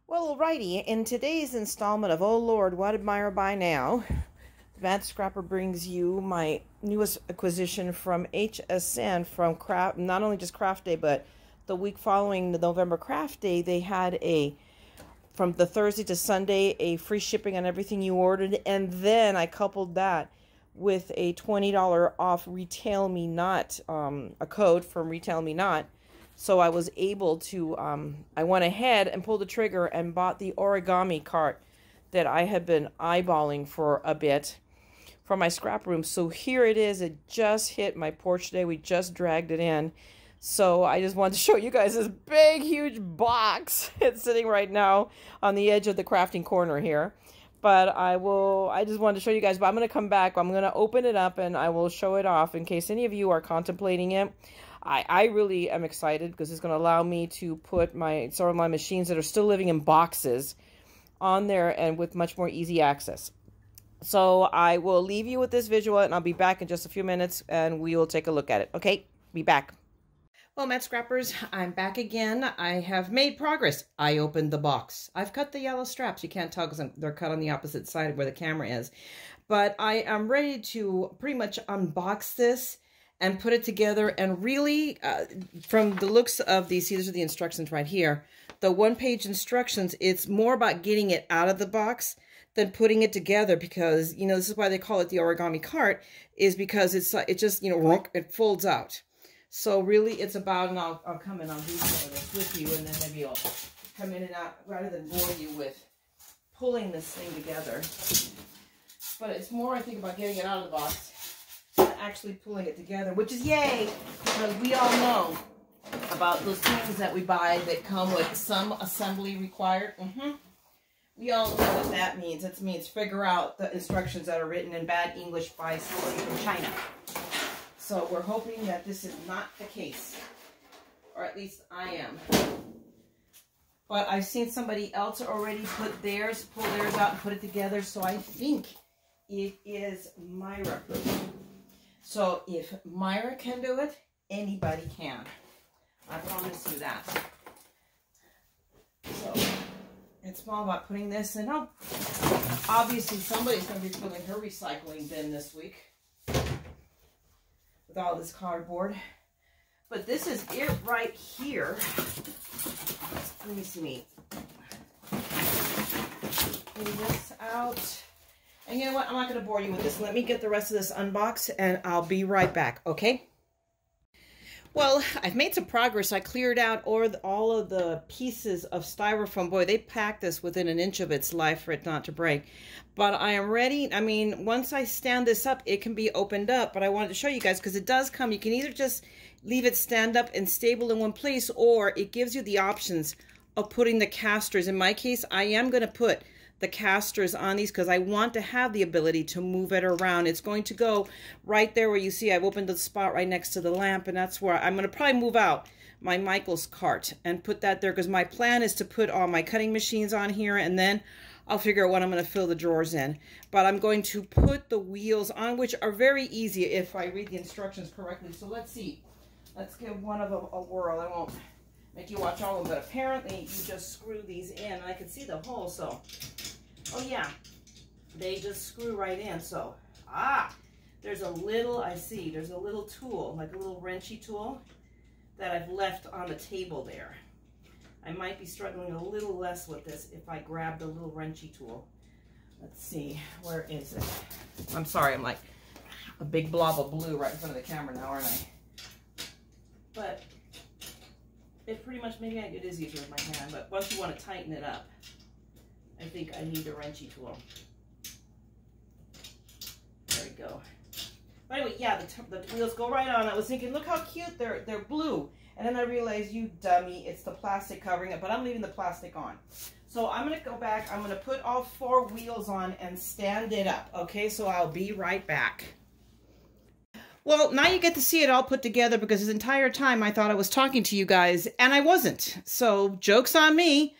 Well, alrighty, in today's installment of Oh Lord, What Admire I Buy Now, Mad Scrapper brings you my newest acquisition from HSN from Craft, not only just Craft Day, but the week following the November Craft Day, they had from the Thursday to Sunday, a free shipping on everything you ordered, and then I coupled that with a $20 off Retail Me Not, a code from Retail Me Not. So I was able to, I went ahead and pulled the trigger and bought the Origami cart that I had been eyeballing for a bit for my scrap room. So here it is. It just hit my porch today. We just dragged it in. So I just wanted to show you guys this big, huge box. It's sitting right now on the edge of the crafting corner here. But I just wanted to show you guys, but I'm going to come back. I'm going to open it up and I will show it off in case any of you are contemplating it. I really am excited because it's going to allow me to put some of my machines that are still living in boxes on there and with much more easy access. So I will leave you with this visual and I'll be back in just a few minutes and we will take a look at it. Okay, be back. Well, Mad Scrappers, I'm back again. I have made progress. I opened the box. I've cut the yellow straps. You can't tell because they're cut on the opposite side of where the camera is. But I am ready to pretty much unbox this and put it together, and really, from the looks of these, see, these are the instructions right here, the one-page instructions, it's more about getting it out of the box than putting it together, because, you know, this is why they call it the origami cart, is because it just, you know, it folds out. So really, it's about, and I'll come and I'll do some of this with you, and then maybe I'll come in and out, rather than bore you with pulling this thing together. But it's more, I think, about getting it out of the box, actually pulling it together, which is yay, because we all know about those things that we buy that come with some assembly required. We all know what that means. It means figure out the instructions that are written in bad English by somebody from China. So we're hoping that this is not the case, or at least I am. But I've seen somebody else already pull theirs out and put it together, so I think it is Myra proof. So if Myra can do it, anybody can. I promise you that. So it's all about putting this in. Oh, obviously somebody's going to be filling her recycling bin this week with all this cardboard. But this is it right here. Let me see. Pull this out. And you know what? I'm not going to bore you with this. Let me get the rest of this unboxed and I'll be right back, okay? Well, I've made some progress. I cleared out all of the pieces of styrofoam. Boy, they packed this within an inch of its life for it not to break. But I am ready. I mean, once I stand this up, it can be opened up. But I wanted to show you guys because it does come. You can either just leave it stand up and stable in one place, or it gives you the options of putting the casters. In my case, I am going to put the casters on these because I want to have the ability to move it around. It's going to go right there where you see I've opened the spot right next to the lamp, and that's where I'm going to probably move out my Michael's cart and put that there, because my plan is to put all my cutting machines on here, and then I'll figure out what I'm going to fill the drawers in. But I'm going to put the wheels on, which are very easy if I read the instructions correctly. So let's see. Let's give one of them a whirl. I won't make you watch all of them, but apparently you just screw these in, and I can see the hole, so, oh yeah, they just screw right in. So, there's a little, there's a little tool, like a little wrenchy tool that I've left on the table there. I might be struggling a little less with this if I grab the little wrenchy tool. Let's see, where is it? I'm sorry, I'm like a big blob of blue right in front of the camera now, aren't I? But it pretty much, maybe it is easier with my hand, but once you want to tighten it up, I think I need the wrenchy tool. There we go. But anyway, yeah, the wheels go right on. I was thinking, look how cute, they're blue. And then I realized, you dummy, it's the plastic covering it, but I'm leaving the plastic on. So I'm going to go back, I'm going to put all 4 wheels on and stand it up. Okay, so I'll be right back. Well, now you get to see it all put together, because this entire time I thought I was talking to you guys, and I wasn't. So, joke's on me.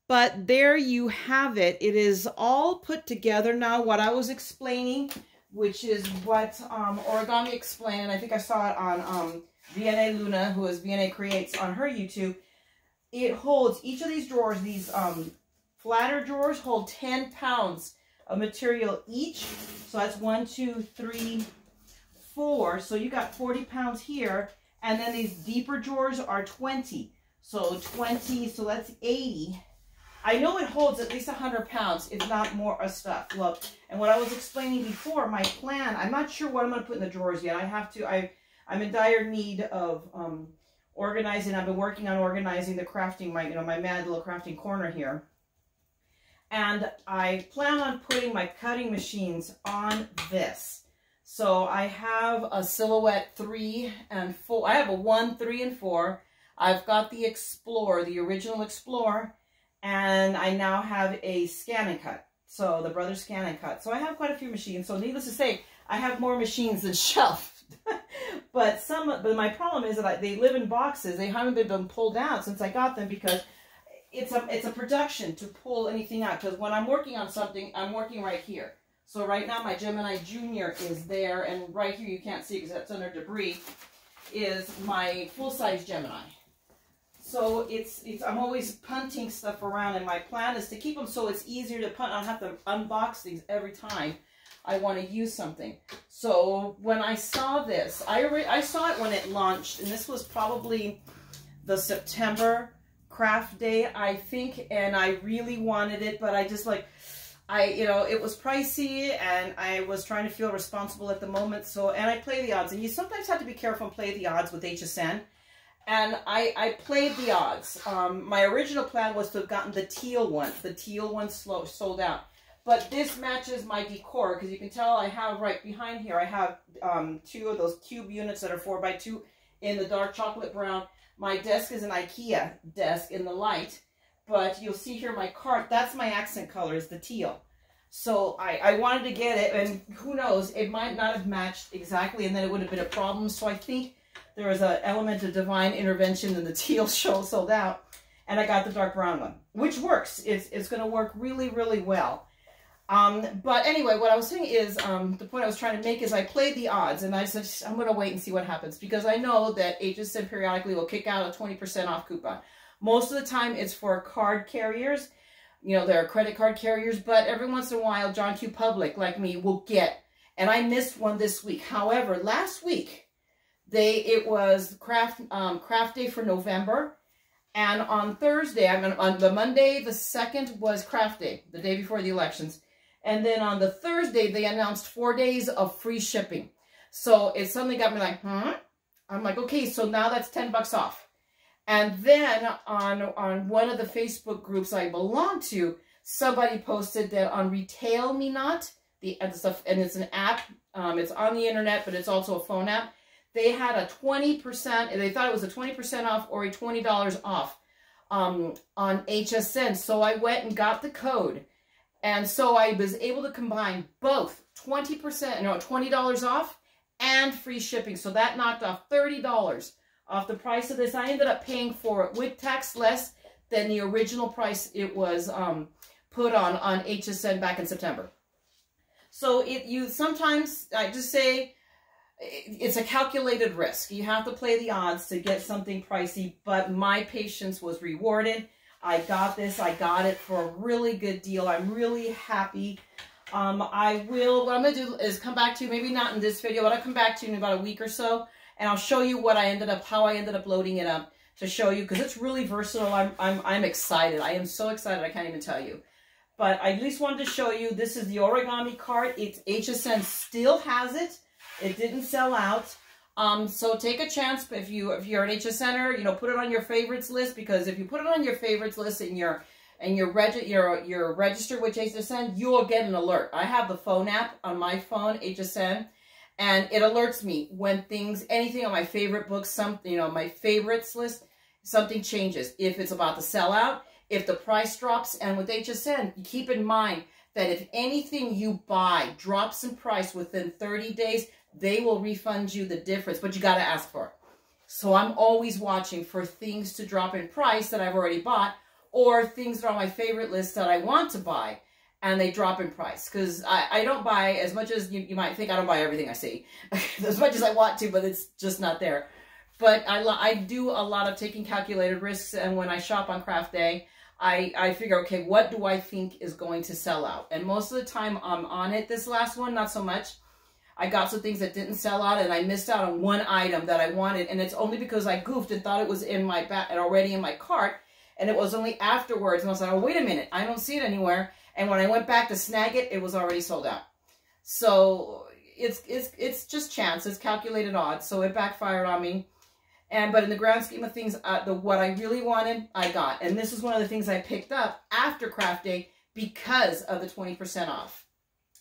But there you have it. It is all put together now, what I was explaining, which is what Origami explained. I think I saw it on VNA Luna, who is VNA Creates on her YouTube. It holds each of these drawers, these flatter drawers hold 10 pounds of material each. So that's 1, 2, 3, 4. So you got 40 pounds here. And then these deeper drawers are 20. So 20, so that's 80. I know it holds at least 100 pounds, if not more, of stuff. Look, and what I was explaining before, my plan, I'm not sure what I'm going to put in the drawers yet. I'm in dire need of organizing. I've been working on organizing the crafting, my mad little crafting corner here. And I plan on putting my cutting machines on this. So I have a Silhouette 3 and 4. I have a 1, 3, and 4. I've got the Explorer, the original Explorer. And I now have a Scan and Cut. So the Brothers Scan and Cut. So I have quite a few machines. So needless to say, I have more machines than shelved. but my problem is that they live in boxes. They haven't been pulled out since I got them because it's a production to pull anything out. Because when I'm working on something, I'm working right here. So right now my Gemini Junior is there, and right here you can't see because that's under debris, is my full-size Gemini. So I'm always punting stuff around, and my plan is to keep them so it's easier to punt. I don't have to unbox these every time I want to use something. So when I saw this, I saw it when it launched, and this was probably the September craft day, I think, and I really wanted it, but I just it was pricey, and I was trying to feel responsible at the moment. So, and I play the odds, and you sometimes have to be careful and play the odds with HSN. And I played the odds. My original plan was to have gotten the teal one. The teal one sold out. But this matches my decor, because you can tell I have right behind here, I have 2 of those cube units that are 4x2 in the dark chocolate brown. My desk is an IKEA desk in the light. But you'll see here my cart, that's my accent color, is the teal. So I wanted to get it, and who knows, it might not have matched exactly, and then it would have been a problem. So I think there was an element of divine intervention, and the teal sold out, and I got the dark brown one, which works. It's going to work really, really well. But anyway, what I was saying is, the point I was trying to make is I played the odds, and I said, I'm going to wait and see what happens, because I know that HSN periodically will kick out a 20% off coupon. Most of the time it's for card carriers, there are credit card carriers, but every once in a while, John Q. Public, like me, will get, and I missed one this week. However, last week, it was craft day for November, and on Thursday, on the Monday, the 2nd was craft day, the day before the elections, and then on the Thursday, they announced 4 days of free shipping. So it suddenly got me like, I'm like, okay, so now that's $10 off. And then on one of the Facebook groups I belong to, somebody posted that on Retail Me Not, and it's an app, it's on the internet, but it's also a phone app. They had a 20%, they thought it was a 20% off or a $20 off on HSN. So I went and got the code. And so I was able to combine both $20 off and free shipping. So that knocked off $30 off the price of this. I ended up paying for it with tax less than the original price it was put on HSN back in September. So sometimes I just say it's a calculated risk. You have to play the odds to get something pricey, but my patience was rewarded. I got this. I got it for a really good deal. I'm really happy. What I'm going to do is come back to you, maybe not in this video, but I'll come back to you in about a week or so, and I'll show you how I ended up loading it up to show you, because it's really versatile. I'm excited. I am so excited. I can't even tell you. But I at least wanted to show you, this is the Origami cart. It's HSN still has it. It didn't sell out. So take a chance. If you're an HSNer, put it on your favorites list, because if you put it on your favorites list and you're registered with HSN, you will get an alert. I have the phone app on my phone, HSN, and it alerts me when anything on my favorite books, my favorites list, something changes. If it's about to sell out, if the price drops, and with HSN, keep in mind that if anything you buy drops in price within 30 days, they will refund you the difference, but you got to ask for it. So I'm always watching for things to drop in price that I've already bought, or things that are on my favorite list that I want to buy, and they drop in price. Because I don't buy, as much as you might think, I don't buy everything I see. As much as I want to, but it's just not there But I do a lot of taking calculated risks, and when I shop on craft day, I figure, okay, what do I think is going to sell out? And most of the time I'm on it. This last one, not so much. I got some things that didn't sell out, and I missed out on one item that I wanted, and it's only because I goofed and thought it was in my back and already in my cart, and it was only afterwards, and I was like, oh, wait a minute, I don't see it anywhere. And when I went back to snag it, it was already sold out. So it's just chance. It's calculated odds. So it backfired on me. But in the grand scheme of things, what I really wanted, I got. And this is one of the things I picked up after craft day because of the 20% off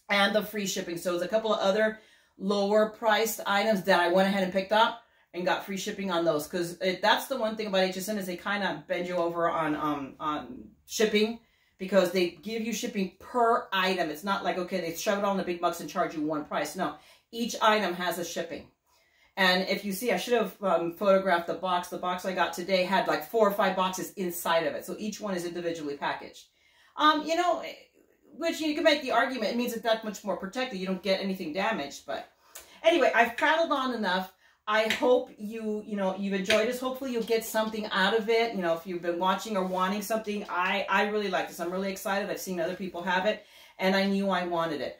and the free shipping. So there's a couple of other lower priced items that I went ahead and picked up and got free shipping on those. Because that's the one thing about HSN is they kind of bend you over on shipping, because they give you shipping per item. It's not like, okay, they shove it all in the big bucks and charge you one price. No, each item has a shipping. And if you see, I should have photographed the box. The box I got today had like 4 or 5 boxes inside of it. So each one is individually packaged. You know, which you can make the argument. It means it's that much more protected. You don't get anything damaged. But anyway, I've prattled on enough. I hope you've enjoyed this. Hopefully you'll get something out of it. You know, if you've been watching or wanting something, I really like this. I'm really excited. I've seen other people have it, and I knew I wanted it.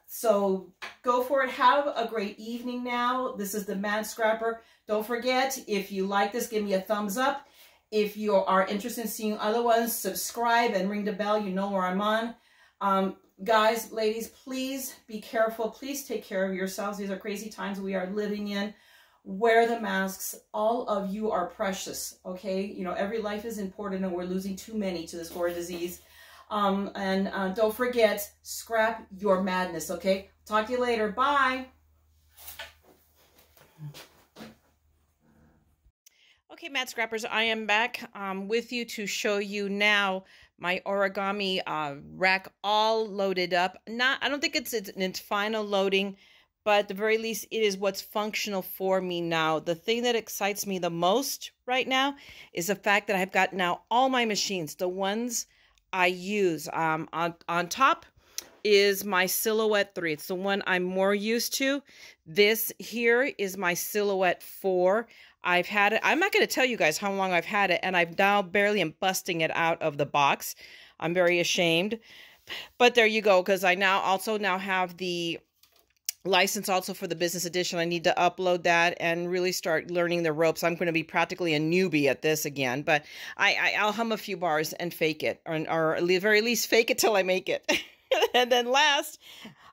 So go for it. Have a great evening now. This is the Mad Scrapper. Don't forget, if you like this, give me a thumbs up. If you are interested in seeing other ones, subscribe and ring the bell. You know where I'm on. Guys, ladies, please be careful. Please take care of yourselves. These are crazy times we are living in. Wear the masks. All of you are precious, okay? You know, every life is important, and we're losing too many to this horrid disease. Don't forget, scrap your madness, okay? Talk to you later. Bye. Okay, Mad Scrappers, I am back with you to show you now my origami rack all loaded up. I don't think it's in its final loading, but at the very least, it is what's functional for me now. The thing that excites me the most right now is the fact that I've got now all my machines, the ones I use. On top is my Silhouette 3. It's the one I'm more used to. This here is my Silhouette 4. I've had it. I'm not going to tell you guys how long I've had it, and I've now barely am busting it out of the box. I'm very ashamed. But there you go, because I also have the license also for the business edition. I need to upload that and really start learning the ropes. I'm going to be practically a newbie at this again, but I'll hum a few bars and fake it, or at the very least fake it till I make it. And then last,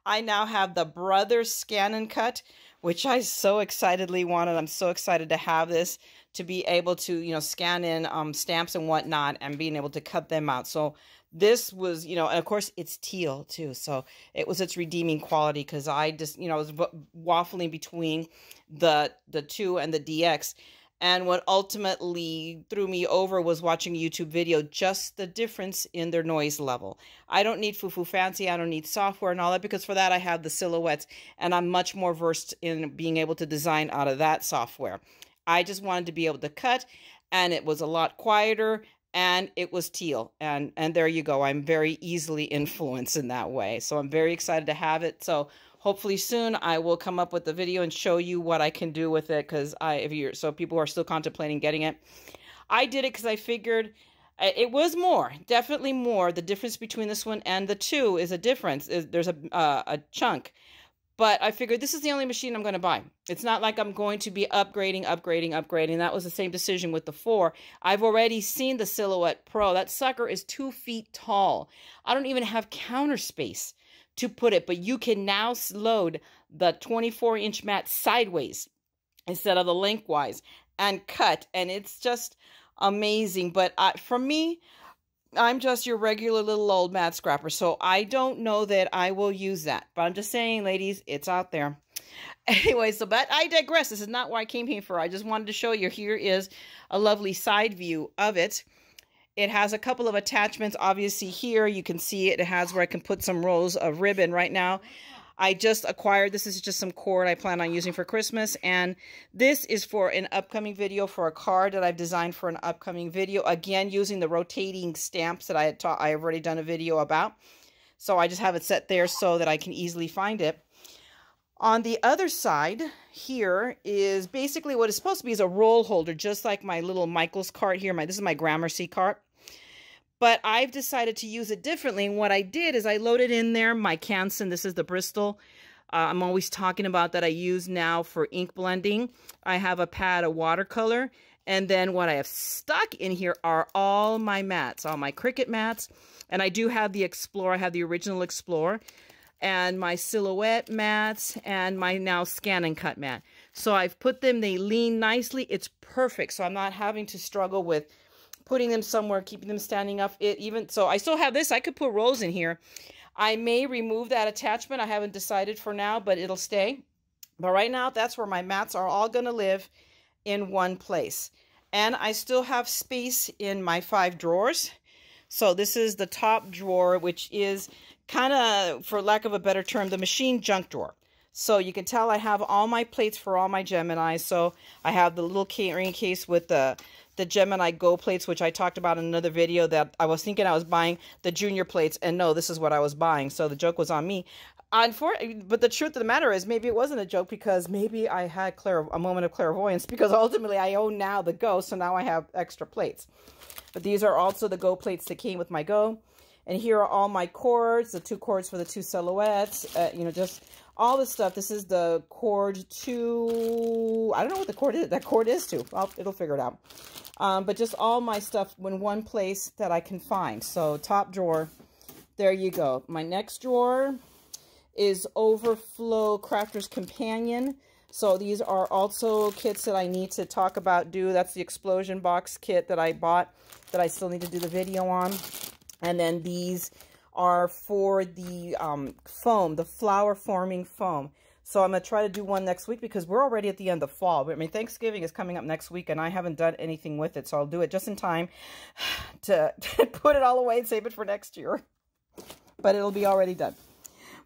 I now have the Brothers Scan and Cut, which I so excitedly wanted. I'm so excited to have this, to be able to, you know, scan in stamps and whatnot and being able to cut them out. So this was, you know, and of course it's teal too. So it was its redeeming quality, because I just, you know, was waffling between the 2 and the DX. And what ultimately threw me over was watching a YouTube video, just the difference in their noise level. I don't need foo-foo fancy. I don't need software and all that, because for that I have the Silhouettes, and I'm much more versed in being able to design out of that software. I just wanted to be able to cut, and it was a lot quieter, and it was teal. And there you go. I'm very easily influenced in that way. So I'm very excited to have it. So hopefully soon I will come up with a video and show you what I can do with it, because so people who are still contemplating getting it. I did it because I figured it was more, definitely more. The difference between this one and the 2 is a difference. There's a chunk. But I figured this is the only machine I'm going to buy. It's not like I'm going to be upgrading. That was the same decision with the 4. I've already seen the Silhouette Pro. That sucker is 2 feet tall. I don't even have counter space to put it, but you can now load the 24-inch mat sideways instead of the lengthwise and cut, and it's just amazing. But for me, I'm just your regular little old Mad Scrapper, so I don't know that I will use that. But I'm just saying, ladies, it's out there. Anyway, but I digress. This is not what I came here for. I just wanted to show you. Here is a lovely side view of it. It has a couple of attachments. Obviously here you can see it. It has where I can put some rolls of ribbon. Right now I just acquired, this is just some cord I plan on using for Christmas. And this is for an upcoming video, for a card that I've designed for an upcoming video. Again, using the rotating stamps that I've already done a video about. So I just have it set there so that I can easily find it. On the other side here is basically what is supposed to be is a roll holder, just like my little Michael's cart here. This is my Gramercy cart. But I've decided to use it differently. And what I did is I loaded in there my Canson. This is the Bristol. I'm always talking about that I use now for ink blending. I have a pad of watercolor. And then what I have stuck in here are all my mats, all my Cricut mats. And I do have the Explorer. I have the original Explorer. And my silhouette mats and my now scan and cut mat. So I've put them, they lean nicely. It's perfect. So I'm not having to struggle with putting them somewhere, keeping them standing up. So I still have this. I could put rolls in here. I may remove that attachment. I haven't decided for now, but it'll stay. But right now, that's where my mats are all going to live in one place. And I still have space in my 5 drawers. So this is the top drawer, which is kind of, for lack of a better term, the machine junk drawer. So you can tell I have all my plates for all my Gemini. So I have the little carrying case with the Gemini Go plates, which I talked about in another video, that I was thinking I was buying the junior plates, and no, this is what I was buying. So the joke was on me. But the truth of the matter is, maybe it wasn't a joke, because maybe I had a moment of clairvoyance, because ultimately I own now the Go, so now I have extra plates. But these are also the Go plates that came with my Go. And here are all my cords, the 2 cords for the 2 silhouettes, just all this stuff. This is the cord to, I don't know what the cord is, that cord is to. It'll figure it out. But just all my stuff in one place that I can find. So top drawer, there you go. My next drawer is Overflow Crafter's Companion. So these are also kits that I need to talk about, That's the explosion box kit that I bought that I still need to do the video on. And then these are for the foam, the flower forming foam. So I'm going to try to do one next week, because we're already at the end of fall. I mean, Thanksgiving is coming up next week, and I haven't done anything with it. So I'll do it just in time to put it all away and save it for next year. But it'll be already done.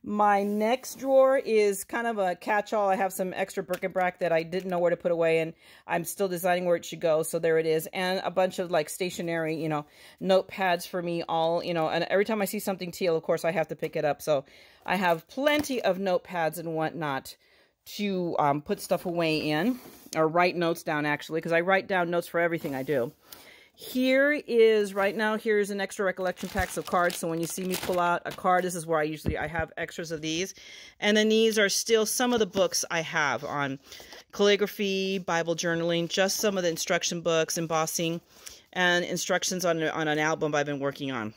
My next drawer is kind of a catch-all. I have some extra bric-a-brac that I didn't know where to put away, and I'm still deciding where it should go. So there it is. And a bunch of like stationery, notepads for me all, and every time I see something teal, of course, I have to pick it up. So I have plenty of notepads and whatnot to put stuff away in, or write notes down, actually, because I write down notes for everything I do. Here's an extra recollection packs of cards. So when you see me pull out a card, this is where I have extras of these. And then these are still some of the books I have on calligraphy, Bible journaling, just some of the instruction books, embossing, and instructions on an album I've been working on.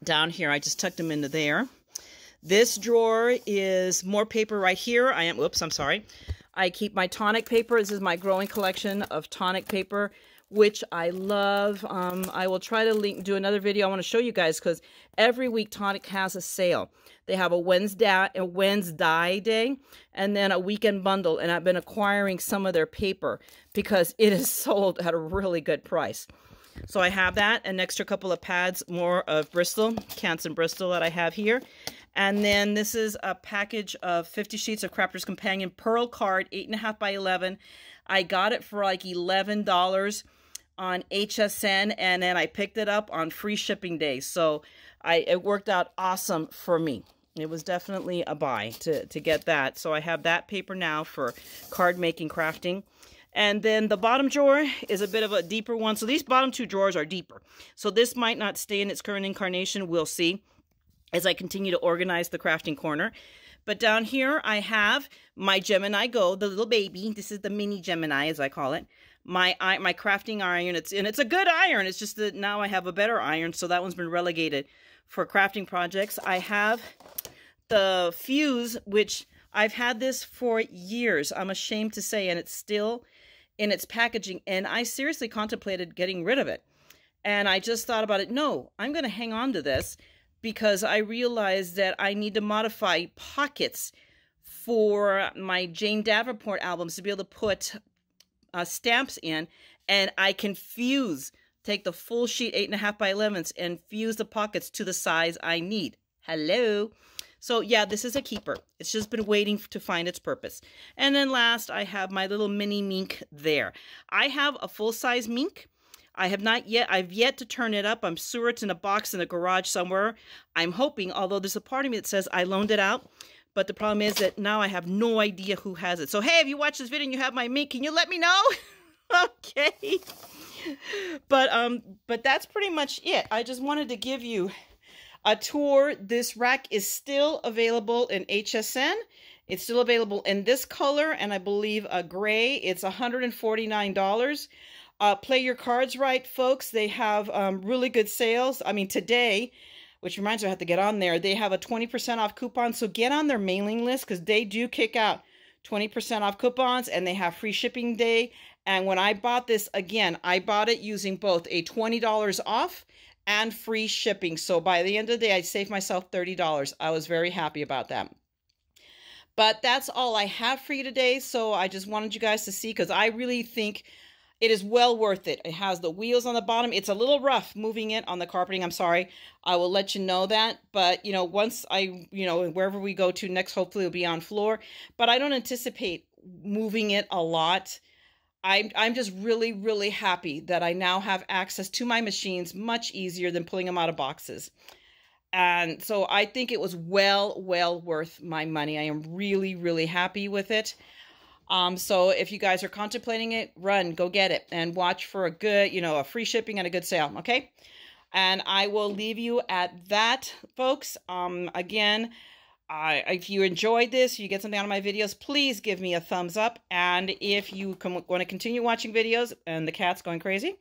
Down here, I just tucked them into there. This drawer is more paper right here. I keep my tonic paper. This is my growing collection of tonic paper, which I love. I will try to do another video. I want to show you guys, because every week Tonic has a sale. They have a Wednesday day, and then a weekend bundle. And I've been acquiring some of their paper because it is sold at a really good price. So I have that, an extra couple of pads, more of Bristol, Canson Bristol that I have here. And then this is a package of 50 sheets of Crafter's Companion Pearl card, 8.5 by 11. I got it for like $11 on HSN, and then I picked it up on free shipping days. So it worked out awesome for me. It was definitely a buy to get that. So I have that paper now for card making, crafting. And then the bottom drawer is a bit of a deeper one. So these bottom 2 drawers are deeper. So this might not stay in its current incarnation. We'll see as I continue to organize the crafting corner. But down here, I have my Gemini Go, the little baby. This is the mini Gemini, as I call it. My crafting iron. It's a good iron. It's just that now I have a better iron, so that one's been relegated for crafting projects. I have the fuse, which I've had this for years, I'm ashamed to say, and it's still in its packaging, and I seriously contemplated getting rid of it. And I just thought about it. No, I'm going to hang on to this, because I realized that I need to modify pockets for my Jane Davenport albums to be able to put stamps in, and I can take the full sheet 8.5 by 11s and fuse the pockets to the size I need. Hello. So yeah, this is a keeper. It's just been waiting to find its purpose. And then last, I have my little mini mink there. I have a full-size mink. I've yet to turn it up. I'm sure it's in a box in a garage somewhere. I'm hoping, although there's a part of me that says I loaned it out, But the problem is that now I have no idea who has it. So, hey, if you watch this video and you have my mink, can you let me know? Okay. But that's pretty much it. I just wanted to give you a tour. This rack is still available in HSN. It's still available in this color, and I believe a gray. It's $149. Play your cards right, folks. They have really good sales. I mean, today, which reminds me I have to get on there, they have a 20% off coupon. So get on their mailing list because they do kick out 20% off coupons, and they have free shipping day. And when I bought this, again, I bought it using both a $20 off and free shipping. So by the end of the day, I saved myself $30. I was very happy about that. But that's all I have for you today. So I just wanted you guys to see, because I really think it is well worth it. It has the wheels on the bottom. It's a little rough moving it on the carpeting. I'm sorry. I will let you know that. But, you know, once I, you know, wherever we go to next, hopefully it'll be on floor. But I don't anticipate moving it a lot. I'm just really, really happy that I now have access to my machines much easier than pulling them out of boxes. And so I think it was well worth my money. I am really, really happy with it. So if you guys are contemplating it, go get it and watch for a good, you know, a free shipping and a good sale. Okay. And I will leave you at that, folks. Again, if you enjoyed this, you get something out of my videos, please give me a thumbs up. And if you want to continue watching videos and the cat's going crazy,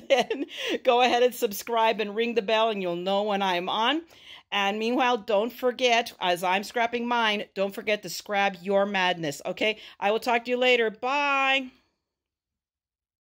then go ahead and subscribe and ring the bell and you'll know when I'm on. And meanwhile, don't forget, as I'm scrapping mine, don't forget to scrap your madness, okay? I will talk to you later. Bye.